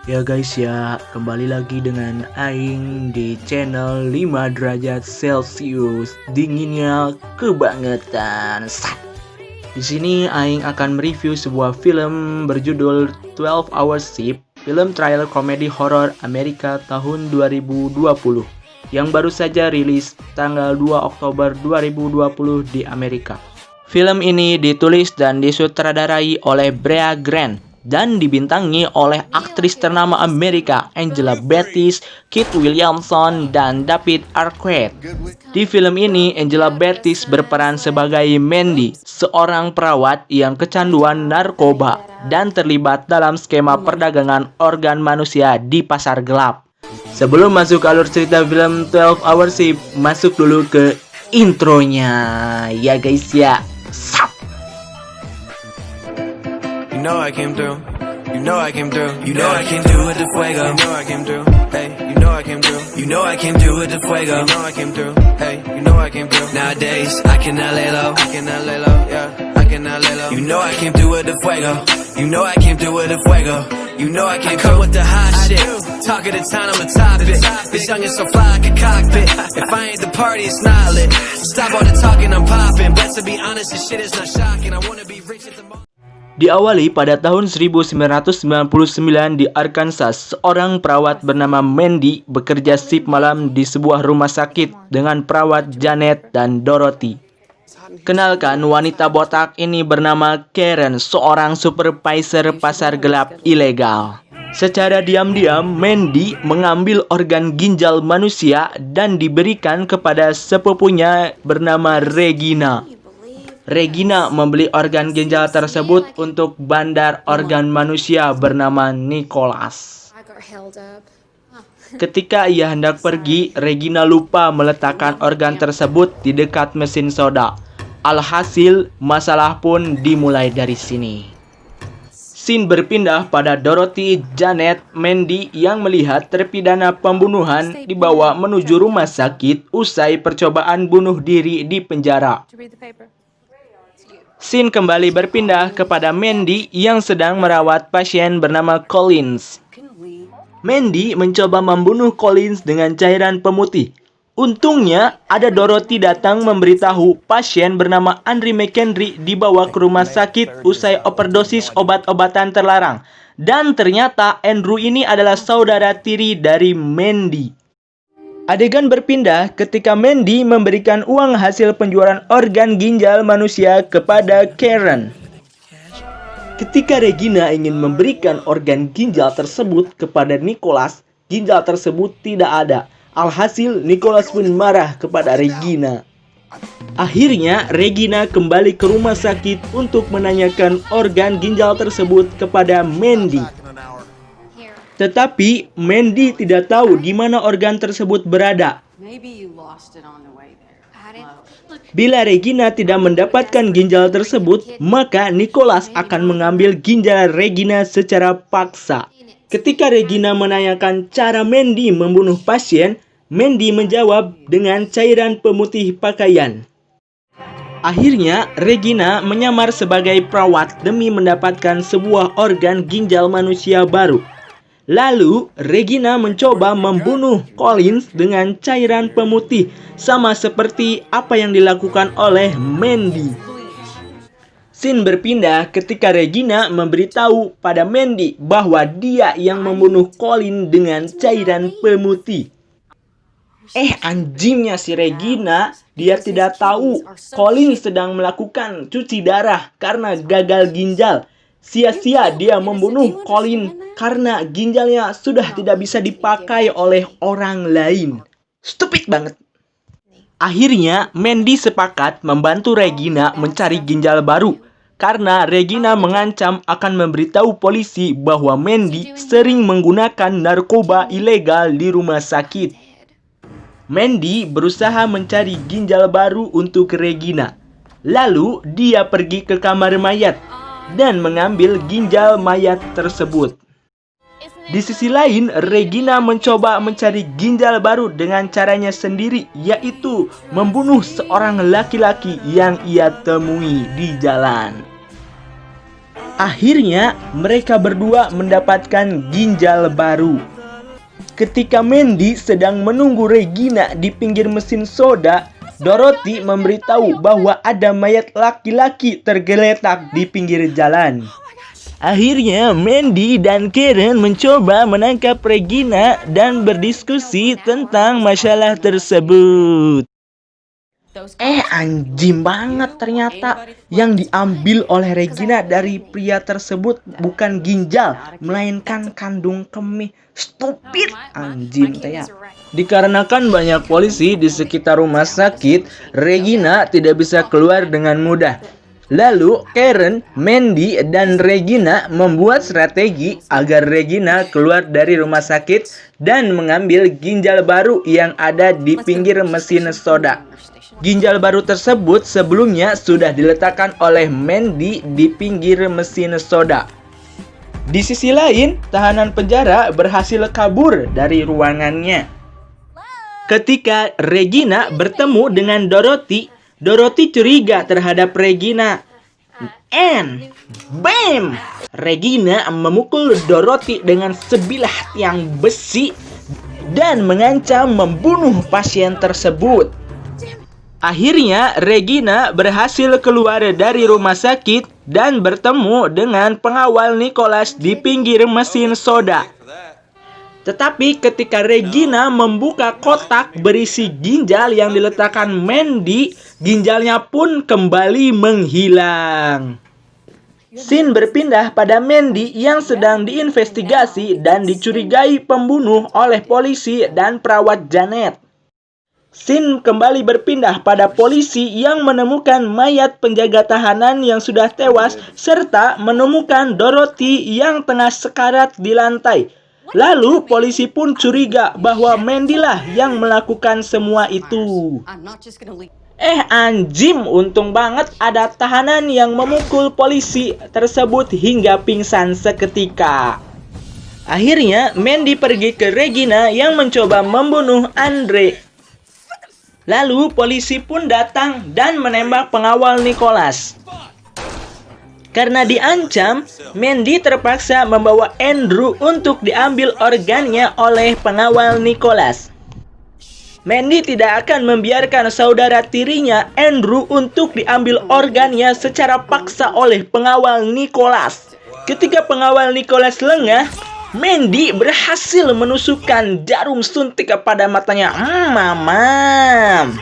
Ya guys ya, kembali lagi dengan Aing di channel 5 derajat Celcius. Dinginnya kebangetan. Sat. Di sini Aing akan mereview sebuah film berjudul 12 Hours Sleep, film trial komedi horor Amerika tahun 2020 yang baru saja rilis tanggal 2 Oktober 2020 di Amerika. Film ini ditulis dan disutradarai oleh Brea Grant dan dibintangi oleh aktris ternama Amerika Angela Bassett, Kit Williamson, dan David Arquette. Di film ini, Angela Bassett berperan sebagai Mandy, seorang perawat yang kecanduan narkoba dan terlibat dalam skema perdagangan organ manusia di pasar gelap. Sebelum masuk ke alur cerita film 12 Hours Sleep, masuk dulu ke intronya ya guys ya. You know I came through. You know I came through. You know I came through with the fuego. You know I came through. Hey, you know I came through. You know I came through with the fuego. You know I came through. Hey, you know I came through. Nowadays I cannot lay low. I cannot lay low. Yeah, I cannot lay low. You know I came through with the fuego. You know I came through with the fuego. You know I came through with the hot shit. Talk of the town, I'm a topic. This young is so fly like a cockpit. If I ain't the party, it's not lit. Stop all the talking, I'm popping. But to be honest, this shit is not shocking. I wanna be rich at the moment. Diawali pada tahun 1999 di Arkansas, seorang perawat bernama Mandy bekerja shift malam di sebuah rumah sakit dengan perawat Janet dan Dorothy. Kenalkan, wanita botak ini bernama Karen, seorang supervisor pasar gelap ilegal. Secara diam-diam, Mandy mengambil organ ginjal manusia dan diberikan kepada sepupunya bernama Regina. Regina membeli organ ginjal tersebut untuk bandar organ manusia bernama Nicholas. Ketika ia hendak pergi, Regina lupa meletakkan organ tersebut di dekat mesin soda. Alhasil, masalah pun dimulai dari sini. Scene berpindah pada Dorothy, Janet, Mandy yang melihat terpidana pembunuhan dibawa menuju rumah sakit usai percobaan bunuh diri di penjara. Scene kembali berpindah kepada Mandy yang sedang merawat pasien bernama Collins. Mandy mencoba membunuh Collins dengan cairan pemutih. Untungnya, ada Dorothy datang memberitahu pasien bernama Andre McHenry dibawa ke rumah sakit usai overdosis obat-obatan terlarang. Dan ternyata Andrew ini adalah saudara tiri dari Mandy. Adegan berpindah ketika Mandy memberikan uang hasil penjualan organ ginjal manusia kepada Karen. Ketika Regina ingin memberikan organ ginjal tersebut kepada Nicholas, ginjal tersebut tidak ada. Alhasil, Nicholas pun marah kepada Regina. Akhirnya, Regina kembali ke rumah sakit untuk menanyakan organ ginjal tersebut kepada Mandy. Tetapi Mandy tidak tahu di mana organ tersebut berada. Bila Regina tidak mendapatkan ginjal tersebut, maka Nicholas akan mengambil ginjal Regina secara paksa. Ketika Regina menanyakan cara Mandy membunuh pasien, Mandy menjawab dengan cairan pemutih pakaian. Akhirnya, Regina menyamar sebagai perawat demi mendapatkan sebuah organ ginjal manusia baru. Lalu, Regina mencoba membunuh Collins dengan cairan pemutih, sama seperti apa yang dilakukan oleh Mandy. Scene berpindah ketika Regina memberitahu pada Mandy bahwa dia yang membunuh Collins dengan cairan pemutih. Anjingnya si Regina, dia tidak tahu Collins sedang melakukan cuci darah karena gagal ginjal. Sia-sia dia membunuh Collins karena ginjalnya sudah tidak bisa dipakai oleh orang lain. Stupid banget. Akhirnya, Mandy sepakat membantu Regina mencari ginjal baru karena Regina mengancam akan memberitahu polisi bahwa Mandy sering menggunakan narkoba ilegal di rumah sakit. Mandy berusaha mencari ginjal baru untuk Regina. Lalu, dia pergi ke kamar mayat dan mengambil ginjal mayat tersebut. Di sisi lain, Regina mencoba mencari ginjal baru dengan caranya sendiri, yaitu membunuh seorang laki-laki yang ia temui di jalan. Akhirnya mereka berdua mendapatkan ginjal baru. Ketika Mandy sedang menunggu Regina di pinggir mesin soda, Dorothy memberitahu bahwa ada mayat laki-laki tergeletak di pinggir jalan. Akhirnya Mandy dan Karen mencoba menangkap Regina dan berdiskusi tentang masalah tersebut. Anjing banget, ternyata yang diambil oleh Regina dari pria tersebut bukan ginjal, melainkan kandung kemih. Stupid, anjing teh ya. Dikarenakan banyak polisi di sekitar rumah sakit, Regina tidak bisa keluar dengan mudah. Lalu Karen, Mandy, dan Regina membuat strategi agar Regina keluar dari rumah sakit dan mengambil ginjal baru yang ada di pinggir mesin soda. Ginjal baru tersebut sebelumnya sudah diletakkan oleh Mandy di pinggir mesin soda. Di sisi lain, tahanan penjara berhasil kabur dari ruangannya. Ketika Regina bertemu dengan Dorothy, Dorothy curiga terhadap Regina. And bam! Regina memukul Dorothy dengan sebilah tiang besi dan mengancam membunuh pasien tersebut. Akhirnya Regina berhasil keluar dari rumah sakit dan bertemu dengan pengawal Nicholas di pinggir mesin soda. Tetapi ketika Regina membuka kotak berisi ginjal yang diletakkan Mandy, ginjalnya pun kembali menghilang. Scene berpindah pada Mandy yang sedang diinvestigasi dan dicurigai pembunuh oleh polisi dan perawat Janet. Scene kembali berpindah pada polisi yang menemukan mayat penjaga tahanan yang sudah tewas serta menemukan Dorothy yang tengah sekarat di lantai. Lalu polisi pun curiga bahwa Mandy lah yang melakukan semua itu. Anjim, untung banget ada tahanan yang memukul polisi tersebut hingga pingsan seketika. Akhirnya Mandy pergi ke Regina yang mencoba membunuh Andre. Lalu polisi pun datang dan menembak pengawal Nicholas. Karena diancam, Mandy terpaksa membawa Andrew untuk diambil organnya oleh pengawal Nicholas. Mandy tidak akan membiarkan saudara tirinya Andrew untuk diambil organnya secara paksa oleh pengawal Nicholas. Ketika pengawal Nicholas lengah, Mandy berhasil menusukkan jarum suntik kepada matanya. Mamam.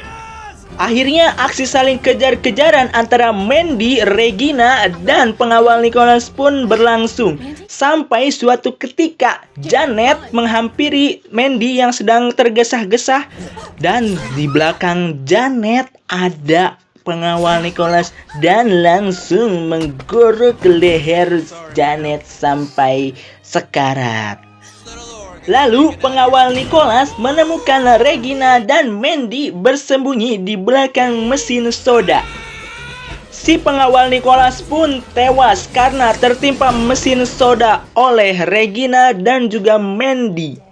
Akhirnya aksi saling kejar-kejaran antara Mandy, Regina, dan pengawal Nicholas pun berlangsung. Sampai suatu ketika Janet menghampiri Mandy yang sedang tergesa-gesa. Dan di belakang Janet ada pengawal Nicholas dan langsung menggorok leher Janet sampai sekarat. Lalu pengawal Nicholas menemukan Regina dan Mandy bersembunyi di belakang mesin soda. Si pengawal Nicholas pun tewas karena tertimpa mesin soda oleh Regina dan juga Mandy.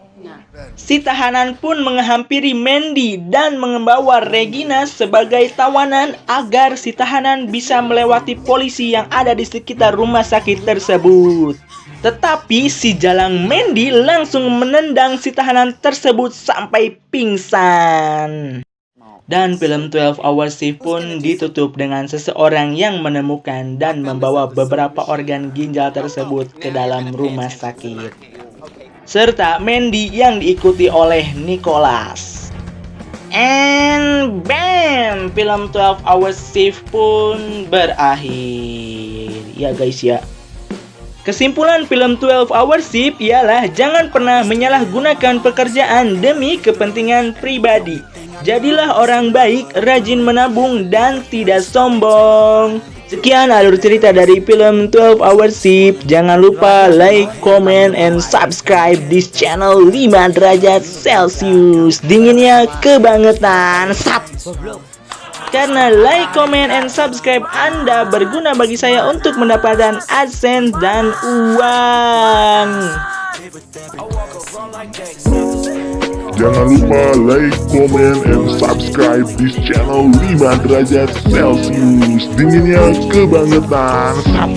Si tahanan pun menghampiri Mandy dan membawa Regina sebagai tawanan agar si tahanan bisa melewati polisi yang ada di sekitar rumah sakit tersebut. Tetapi si jalang Mandy langsung menendang si tahanan tersebut sampai pingsan. Dan film 12 Hours Shift pun ditutup dengan seseorang yang menemukan dan membawa beberapa organ ginjal tersebut ke dalam rumah sakit. Serta Mandy yang diikuti oleh Nicholas. And bam! Film 12 Hours Shift pun berakhir. Ya guys ya. Kesimpulan film 12 Hours Shift ialah jangan pernah menyalahgunakan pekerjaan demi kepentingan pribadi. Jadilah orang baik, rajin menabung, dan tidak sombong. Sekian alur cerita dari film 12 Hours Shift. Jangan lupa like, comment, and subscribe this channel 5 derajat Celcius. Dinginnya kebangetan. Sap! Karena like, comment, and subscribe Anda berguna bagi saya untuk mendapatkan AdSense dan uang. Jangan lupa like, comment, and subscribe this channel 5 derajat Celcius. Dinginnya kebangetan. Sap.